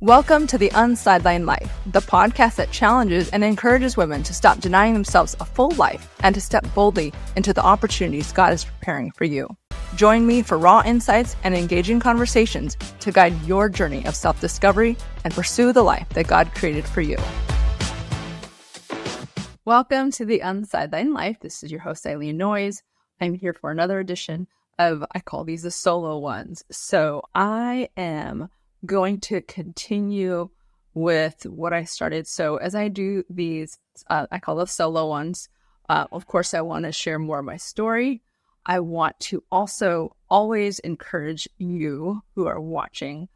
Welcome to the Unsidelined Life, the podcast that challenges and encourages women to stop denying themselves a full life and to step boldly into the opportunities God is preparing for you. Join me for raw insights and engaging conversations to guide your journey of self-discovery and pursue the life that God created for you. Welcome to the Unsidelined Life. This is your host, Eileen Noyes. I'm here for another edition of, I call these the solo ones. So I am going to continue with what I started. So as I do these, I call those solo ones. Of course, I want to share more of my story. I want to also always encourage you who are watching.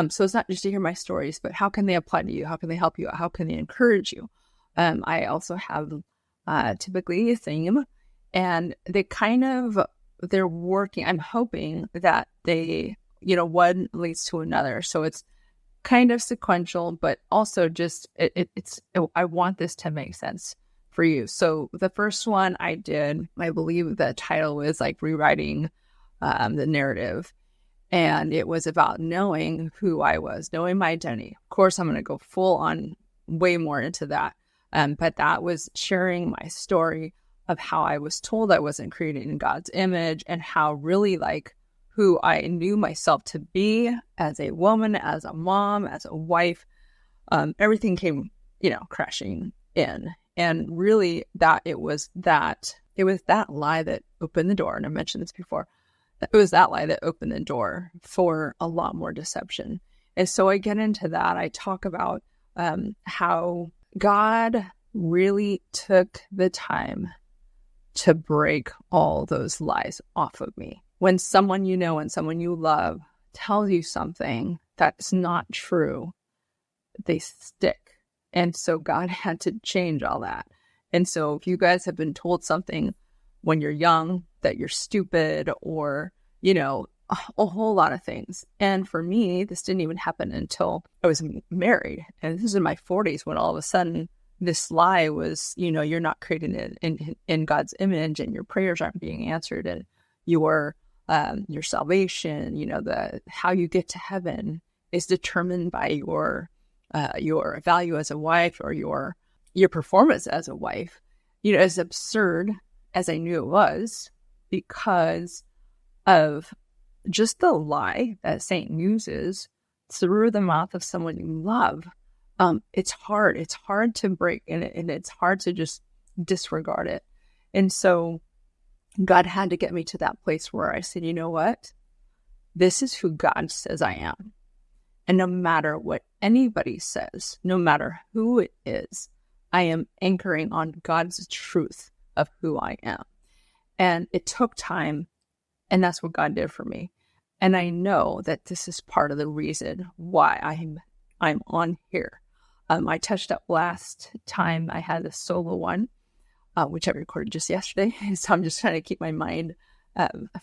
So it's not just to hear my stories, but how can they apply to you? How can they help you? How can they encourage you? I also have typically a theme, and they're working. I'm hoping that they, one leads to another. So it's kind of sequential, but also just, I want this to make sense for you. So the first one I did, I believe the title was like rewriting the narrative. And it was about knowing who I was, knowing my identity. Of course, I'm going to go full on way more into that. But that was sharing my story of how I was told I wasn't created in God's image and how really who I knew myself to be as a woman, as a mom, as a wife. Everything came, crashing in. And really it was that lie that opened the door. And I mentioned this before. It was that lie that opened the door for a lot more deception. And so I get into that. I talk about how God really took the time to break all those lies off of me. When someone you know and someone you love tells you something that's not true, they stick. And so God had to change all that. And so if you guys have been told something when you're young that you're stupid or, a whole lot of things. And for me, this didn't even happen until I was married. And this is in my 40s when all of a sudden this lie was, you're not created in God's image and your prayers aren't being answered and your salvation, how you get to heaven is determined by your value as a wife or your performance as a wife. As absurd as I knew it was, because of just the lie that Satan uses through the mouth of someone you love. It's hard to break, and it's hard to just disregard it. And so God had to get me to that place where I said, you know what? This is who God says I am. And no matter what anybody says, no matter who it is, I am anchoring on God's truth of who I am. And it took time, and that's what God did for me. And I know that this is part of the reason why I'm on here. I touched up last time I had a solo one, which I recorded just yesterday. So I'm just trying to keep my mind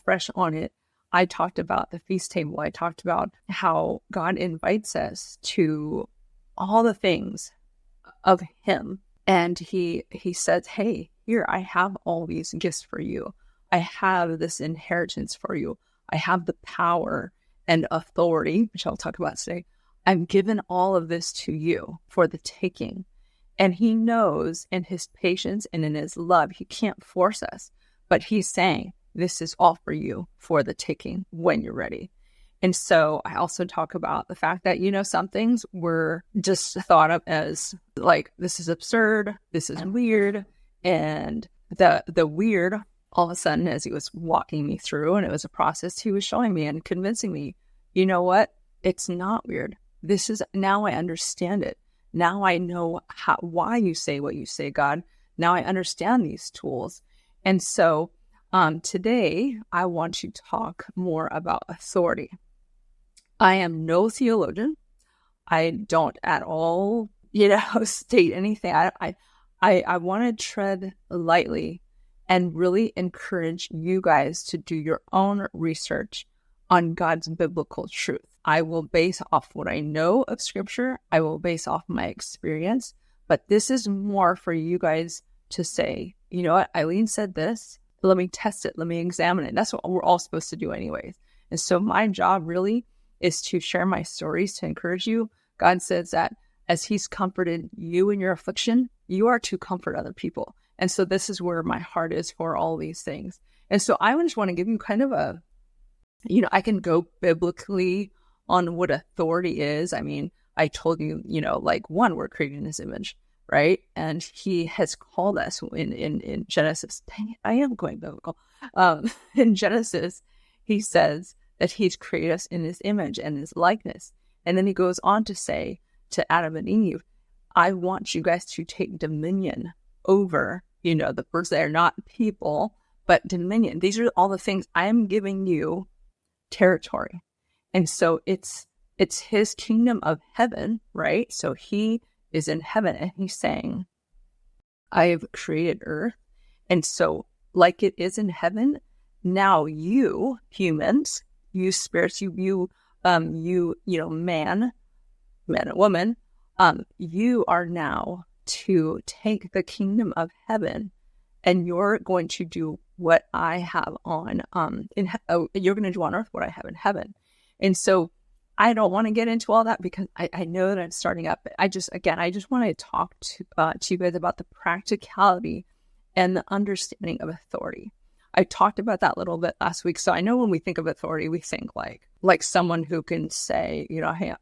fresh on it. I talked about the feast table. I talked about how God invites us to all the things of Him. And He says, hey, here, I have all these gifts for you. I have this inheritance for you. I have the power and authority, which I'll talk about today. I've given all of this to you for the taking. And He knows in His patience and in His love, He can't force us, but He's saying, this is all for you for the taking when you're ready. And so I also talk about the fact that, some things were just thought of as this is absurd, this is weird. And the weird, all of a sudden, as He was walking me through, and it was a process, He was showing me and convincing me, you know what? It's not weird. Now I understand it. Now I know why you say what you say, God. Now I understand these tools. And so today I want to talk more about authority. I am no theologian. I don't at all, state anything. I want to tread lightly and really encourage you guys to do your own research on God's biblical truth. I will base off what I know of Scripture. I will base off my experience. But this is more for you guys to say, you know what, Eileen said this. Let me test it. Let me examine it. That's what we're all supposed to do anyways. And so my job really is to share my stories to encourage you, God says that as he's comforted you in your affliction, you are to comfort other people. And so this is where my heart is for all these things. And so I just want to give you kind of a, I can go biblically on what authority is. I mean, I told you, like one, we're created in his image, right? And he has called us in Genesis. Dang it, I am going biblical. In Genesis, he says that he's created us in his image and his likeness. And then he goes on to say to Adam and Eve, I want you guys to take dominion over, the birds that are not people, but dominion. These are all the things I'm giving you territory. And so it's his kingdom of heaven, right? So he is in heaven and he's saying, I've created earth. And so like it is in heaven, now you humans, you spirits, you man and woman, you are now to take the kingdom of heaven and you're going to do what I have on, you're going to do on earth what I have in heaven. And so I don't want to get into all that because I know that I'm starting up. But I just want to talk to you guys about the practicality and the understanding of authority. I talked about that a little bit last week. So I know when we think of authority, we think like someone who can say, hey,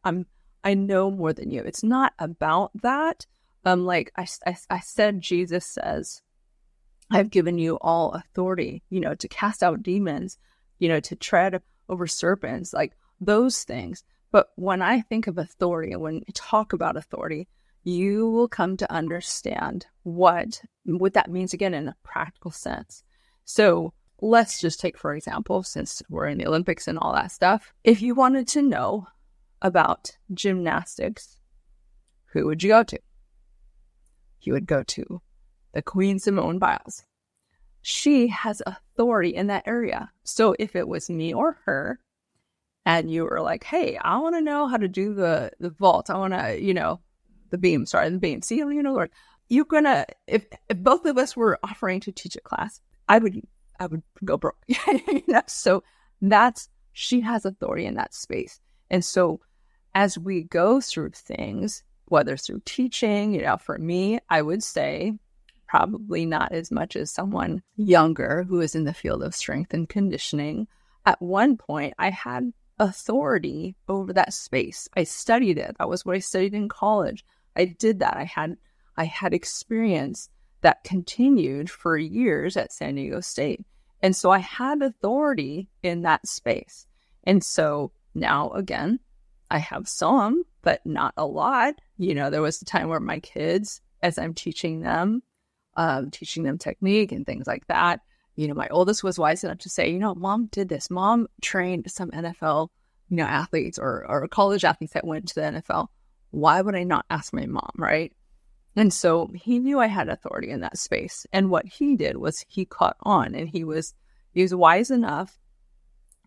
I know more than you. It's not about that. Like I said, Jesus says, I've given you all authority, to cast out demons, to tread over serpents, like those things. But when I think of authority and when we talk about authority, you will come to understand what that means again in a practical sense. So let's just take, for example, since we're in the Olympics and all that stuff, if you wanted to know about gymnastics, who would you go to? You would go to the Queen Simone Biles. She has authority in that area. So if it was me or her, and you were like, hey, I want to know how to do the vault. I want to, the beam. See, Lord, you're going to, if both of us were offering to teach a class, I would go broke. So she has authority in that space. And so as we go through things, whether through teaching, for me, I would say probably not as much as someone younger who is in the field of strength and conditioning. At one point, I had authority over that space. I studied it. That was what I studied in college. I did that. I had experience that continued for years at San Diego State. And so I had authority in that space. And so now, again, I have some, but not a lot. There was a time where my kids, as I'm teaching them technique and things like that, my oldest was wise enough to say, Mom did this. Mom trained some NFL, athletes or college athletes that went to the NFL. Why would I not ask my mom, right? And so he knew I had authority in that space. And what he did was he caught on, and he was wise enough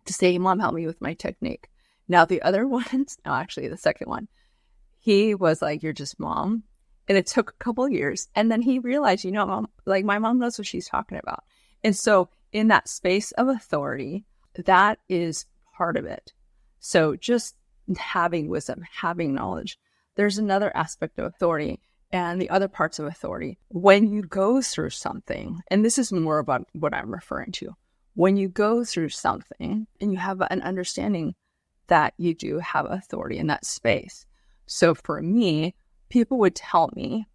to say, Mom, help me with my technique. Now the other ones, actually the second one, he was like, you're just mom. And it took a couple of years. And then he realized, Mom, like my mom knows what she's talking about. And so in that space of authority, that is part of it. So just having wisdom, having knowledge. There's another aspect of authority and the other parts of authority. When you go through something, and this is more about what I'm referring to, when you go through something and you have an understanding that you do have authority in that space. So for me, people would tell me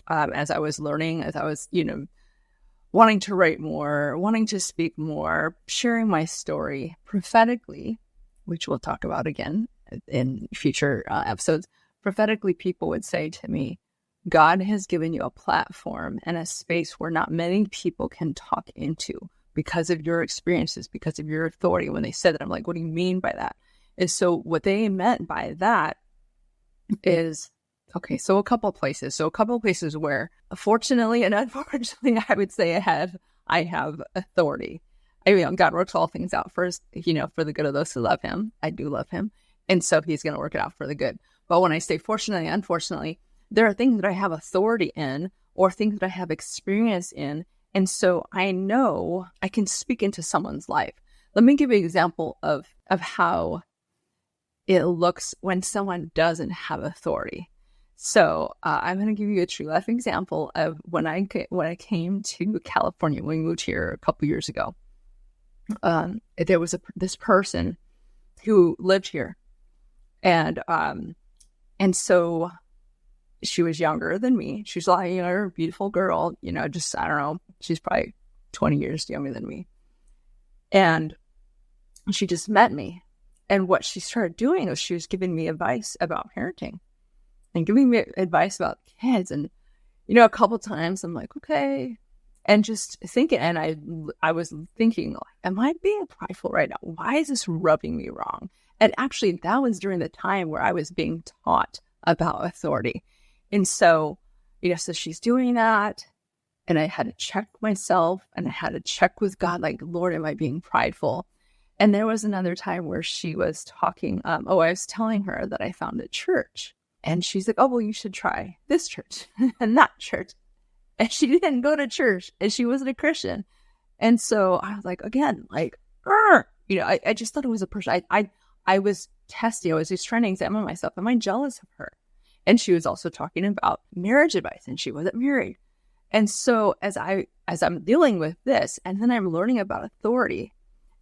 as I was learning, as I was, wanting to write more, wanting to speak more, sharing my story prophetically, which we'll talk about again in future episodes. Prophetically, people would say to me, God has given you a platform and a space where not many people can talk into because of your experiences, because of your authority. When they said that, I'm like, what do you mean by that? And so what they meant by that is, okay, so a couple of places where, fortunately and unfortunately, I would say I have authority. God works all things out for the good of those who love him. I do love him. And so he's going to work it out for the good. But when I say fortunately, unfortunately, there are things that I have authority in or things that I have experience in. And so I know I can speak into someone's life. Let me give you an example of how it looks when someone doesn't have authority. So I'm going to give you a true life example of when I came to California, when we moved here a couple years ago. There was this person who lived here, and so she was younger than me. She's like, a beautiful girl, just, I don't know, she's probably 20 years younger than me. And she just met me. And what she started doing was she was giving me advice about parenting and giving me advice about kids. And, a couple times I'm like, okay. And just thinking, and I was thinking, am I being prideful right now? Why is this rubbing me wrong? And actually, that was during the time where I was being taught about authority. And so, so she's doing that. And I had to check myself, and I had to check with God, like, Lord, am I being prideful? And there was another time where she was talking, I was telling her that I found a church. And she's like, oh, well, you should try this church and that church. And she didn't go to church, and she wasn't a Christian. And so I was like, again, like, I just thought it was a person. I was testing. I was just trying to examine myself. Am I jealous of her? And she was also talking about marriage advice, and she wasn't married. And so as I'm dealing with this, and then I'm learning about authority,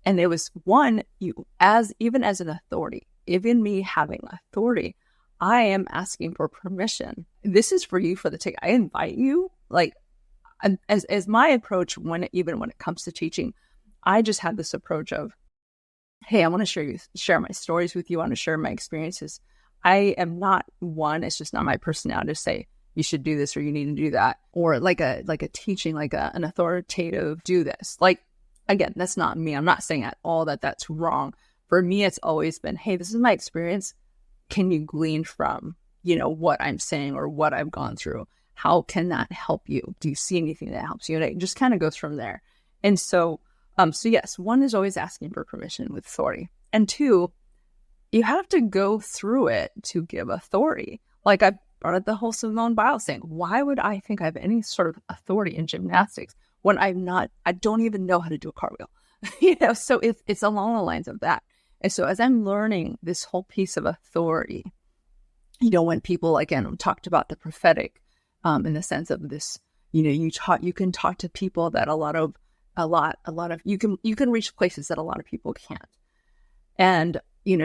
and there was one, even as an authority, even me having authority, I am asking for permission. This is for you for the take. I invite you, like, as my approach when it comes to teaching, I just had this approach of, hey, I want to share my stories with you. I want to share my experiences. I am not one. It's just not my personality to say you should do this or you need to do that, or like a teaching, like an authoritative do this. Like, again, that's not me. I'm not saying at all that that's wrong. For me, it's always been, hey, this is my experience. Can you glean from, what I'm saying or what I've gone through? How can that help you? Do you see anything that helps you? And it just kind of goes from there. And so yes, one is always asking for permission with authority. And two, you have to go through it to give authority. Like I brought up the whole Simone Biles thing. Why would I think I have any sort of authority in gymnastics when I don't even know how to do a cartwheel? So it's along the lines of that. And so as I'm learning this whole piece of authority, when people, again, talked about the prophetic, in the sense of this, you can talk to people that a lot of you can reach places that a lot of people can't. And,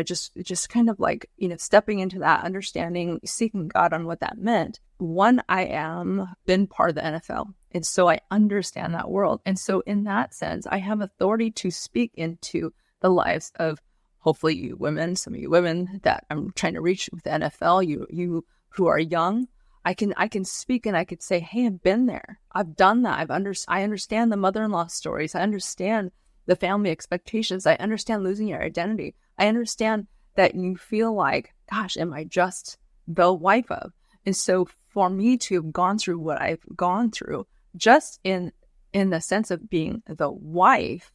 just kind of like, stepping into that, understanding, seeking God on what that meant. One, I am been part of the NFL. And so I understand that world. And so in that sense, I have authority to speak into the lives of hopefully you women, some of you women that I'm trying to reach with the NFL, you who are young. I can speak and I could say, hey, I've been there. I've done that. I understand the mother-in-law stories. I understand the family expectations. I understand losing your identity. I understand that you feel like, gosh, am I just the wife of? And so for me to have gone through what I've gone through, just in the sense of being the wife,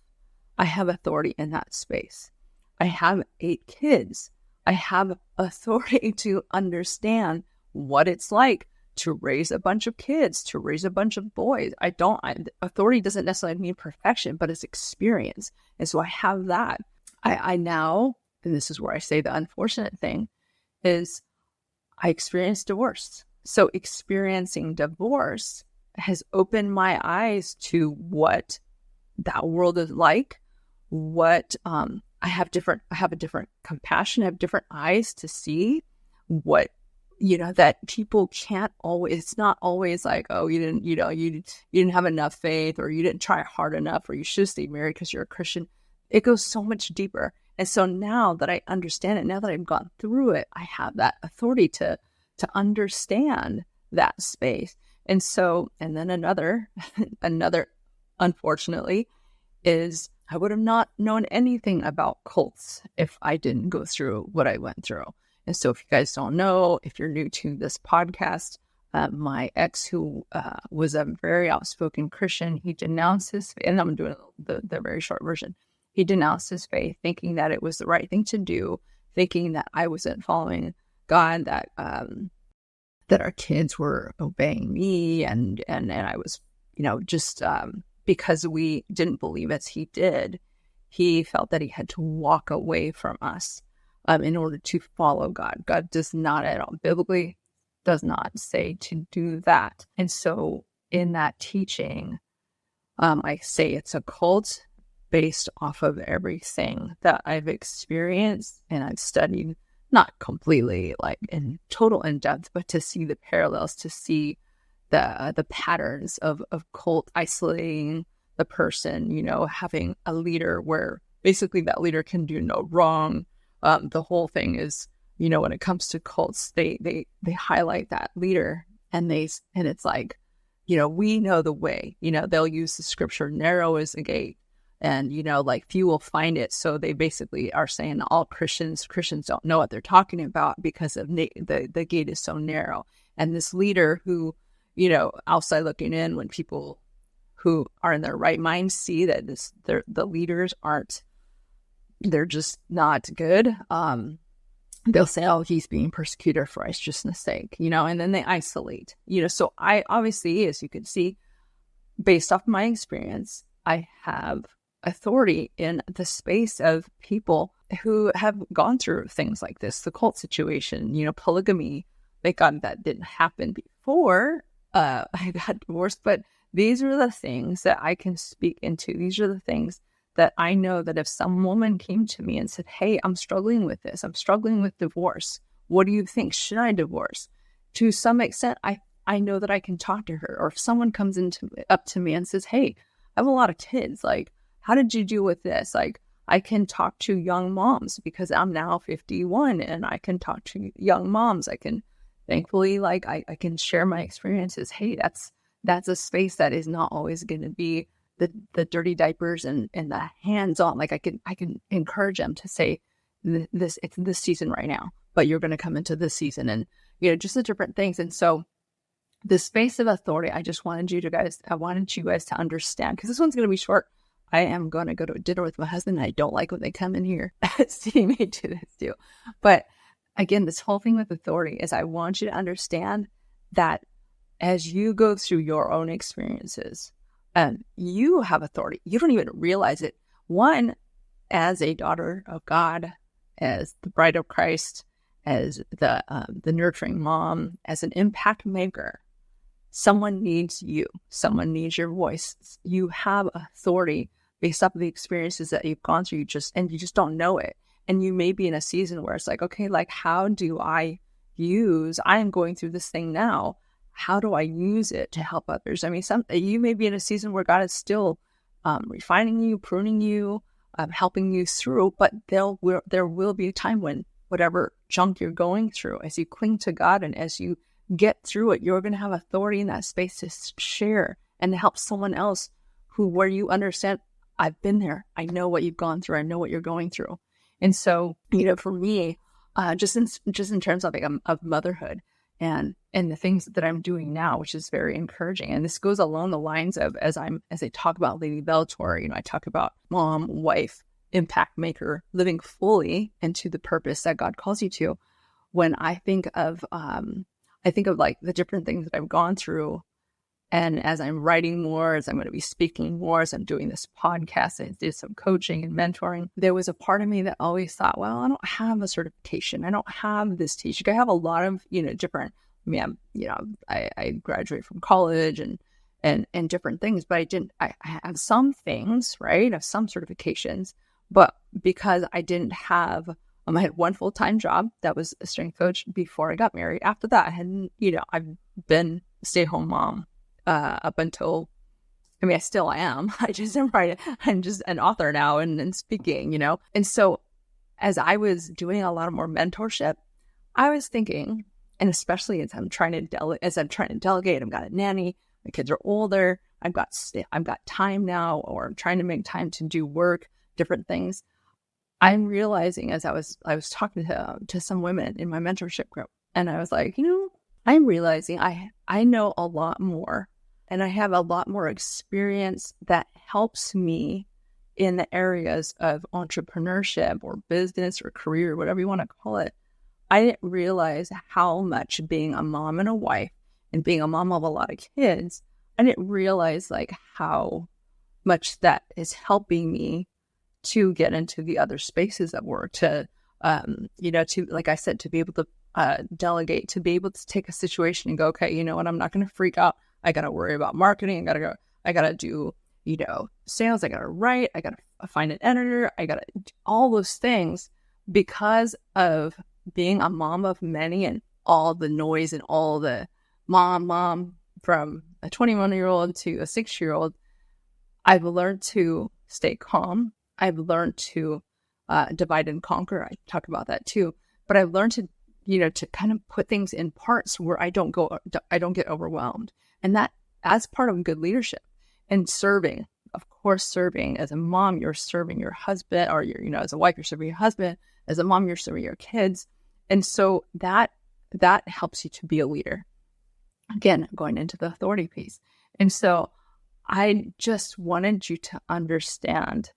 I have authority in that space. I have 8 kids. I have authority to understand what it's like to raise a bunch of kids, to raise a bunch of boys. Authority doesn't necessarily mean perfection, but it's experience. And so I have that. I now, and this is where I say the unfortunate thing, is I experienced divorce. So experiencing divorce has opened my eyes to what that world is like, what I have a different compassion, I have different eyes to see what, that people can't always, it's not always like, oh, you didn't have enough faith, or you didn't try hard enough, or you should stay married because you're a Christian. It goes so much deeper. And so now that I understand it, now that I've gone through it, I have that authority to understand that space. And so, and then another, unfortunately, is I would have not known anything about cults if I didn't go through what I went through. And so if you guys don't know, if you're new to this podcast, my ex, who was a very outspoken Christian, he denounced his faith, and I'm doing the very short version. He denounced his faith, thinking that it was the right thing to do, thinking that I wasn't following God, that our kids were obeying me, and I was, just because we didn't believe as he did, he felt that he had to walk away from us. in order to follow God. God does not at all, biblically does not say to do that. And so in that teaching, I say it's a cult based off of everything that I've experienced and I've studied, not completely like in total in depth, but to see the parallels, to see the patterns of cult isolating the person, having a leader where basically that leader can do no wrong. The whole thing is, when it comes to cults, they highlight that leader and it's like, we know the way, they'll use the scripture, narrow is the gate, and, like few will find it. So they basically are saying all Christians don't know what they're talking about because of the gate is so narrow. And this leader who, outside looking in, when people who are in their right mind see that the leaders they're just not good. They'll say, oh, he's being persecuted for righteousness' sake, and then they isolate, So I obviously, as you can see, based off my experience, I have authority in the space of people who have gone through things like this, the cult situation, polygamy. Thank God that didn't happen before I got divorced, but these are the things that I can speak into. These are the things that I know that if some woman came to me and said, hey, I'm struggling with this, I'm struggling with divorce, what do you think? Should I divorce? To some extent, I know that I can talk to her. Or if someone comes up to me and says, hey, I have a lot of kids, like, how did you deal with this? Like, I can talk to young moms because I'm now 51 and I can talk to young moms. I can, thankfully, like, I can share my experiences. Hey, that's a space that is not always going to be the dirty diapers and the hands-on. Like, I can encourage them to say, it's this season right now, but you're going to come into this season, and just the different things. And so the space of authority, I wanted you guys to understand, because this one's going to be short. I am going to go to a dinner with my husband. I don't like when they come in here. See me do this too. But again, this whole thing with authority is I want you to understand that as you go through your own experiences, you have authority. You don't even realize it. One, as a daughter of God, as the bride of Christ, as the nurturing mom, as an impact maker, someone needs you. Someone needs your voice. You have authority based off of the experiences that you've gone through. You just don't know it. And you may be in a season where it's like, okay, like, how do I am going through this thing now. How do I use it to help others? I mean, you may be in a season where God is still refining you, pruning you, helping you through, but there will be a time when whatever junk you're going through, as you cling to God and as you get through it, you're going to have authority in that space to share and to help someone else where you understand, I've been there. I know what you've gone through. I know what you're going through. And so, for me, just in terms of motherhood and the things that I'm doing now, which is very encouraging. And this goes along the lines of, as I talk about Lady Bellator, I talk about mom, wife, impact maker, living fully into the purpose that God calls you to. When I think of like the different things that I've gone through, and as I'm writing more, as I'm going to be speaking more, as I'm doing this podcast, I did some coaching and mentoring, there was a part of me that always thought, well, I don't have a certification. I don't have this teaching. I have a lot of, different, I graduated from college and different things, but I have some things, right? I have some certifications, but because I didn't have, I had one full-time job that was a strength coach before I got married. After that, I hadn't, I've been a stay-at-home mom up until, I still am. I'm just an author now and speaking, And so as I was doing a lot of more mentorship, I was thinking, and especially as I'm trying to delegate, I've got a nanny, my kids are older, I've got time now, or I'm trying to make time to do work, different things. I'm realizing, as I was talking to some women in my mentorship group, and I was like, I'm realizing I know a lot more, and I have a lot more experience that helps me in the areas of entrepreneurship or business or career, whatever you want to call it. I didn't realize how much being a mom and a wife and being a mom of a lot of kids, I didn't realize like how much that is helping me to get into the other spaces of work, to to, like I said, to be able to delegate, to be able to take a situation and go, okay, you know what, I'm not going to freak out. I got to worry about marketing. I got to do, sales. I got to write. I got to find an editor. I got to do all those things because of being a mom of many and all the noise and all the mom from a 21-year-old to a 6-year-old. I've learned to stay calm. I've learned to divide and conquer. I talk about that too. But I've learned to, to kind of put things in parts where I don't get overwhelmed. And that, as part of good leadership and serving, of course, serving as a mom, you're serving your husband, or as a wife, you're serving your husband. As a mom, you're serving your kids. And so that helps you to be a leader. Again, going into the authority piece. And so I just wanted you to understand,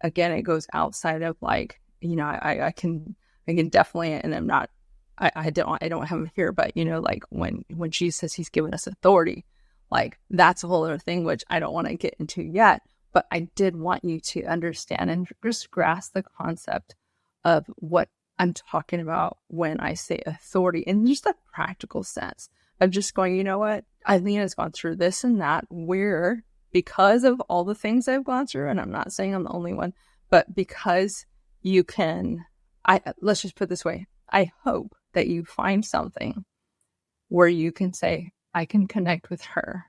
again, it goes outside of like, I can definitely, and I'm not, I don't have him here, but like when Jesus says he's given us authority, like that's a whole other thing, which I don't want to get into yet, but I did want you to understand and just grasp the concept of what I'm talking about when I say authority in just a practical sense of just going, you know what, Eileen has gone through this and that, where because of all the things I've gone through, and I'm not saying I'm the only one, but because you can, let's just put it this way, I hope that you find something where you can say, I can connect with her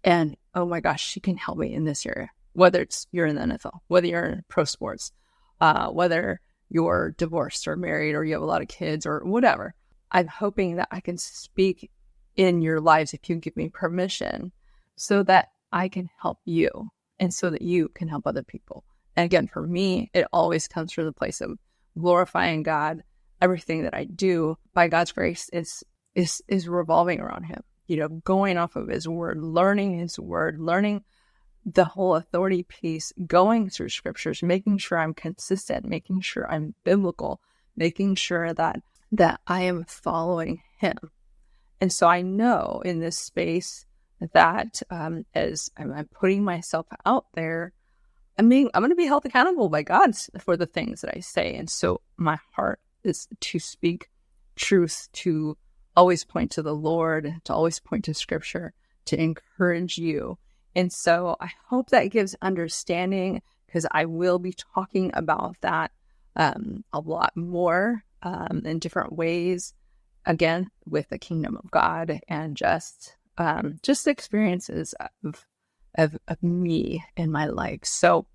and, oh my gosh, she can help me in this area, whether it's you're in the NFL, whether you're in pro sports, whether you're divorced or married or you have a lot of kids or whatever. I'm hoping that I can speak in your lives if you give me permission so that I can help you and so that you can help other people. And again, for me, it always comes from the place of glorifying God. Everything that I do by God's grace is revolving around him, going off of his word, learning the whole authority piece, going through scriptures, making sure I'm consistent, making sure I'm biblical, making sure that I am following him. And so I know in this space that as I'm putting myself out there, I'm going to be held accountable by God for the things that I say. And so my heart is to speak truth, to always point to the Lord, to always point to scripture, to encourage you. And so I hope that gives understanding, because I will be talking about that a lot more in different ways, again, with the kingdom of God and just experiences of me in my life. So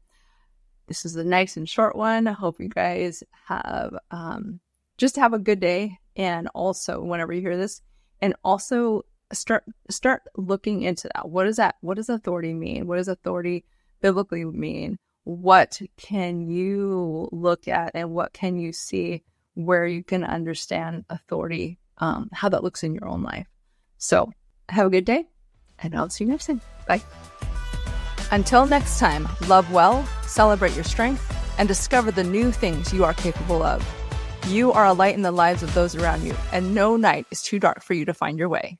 this is a nice and short one. I hope you guys have just have a good day. And also, whenever you hear this, and also start looking into that. What does authority mean? What does authority biblically mean? What can you look at and what can you see where you can understand authority, how that looks in your own life? So have a good day, and I'll see you next time. Bye. Until next time, love well, celebrate your strength, and discover the new things you are capable of. You are a light in the lives of those around you, and no night is too dark for you to find your way.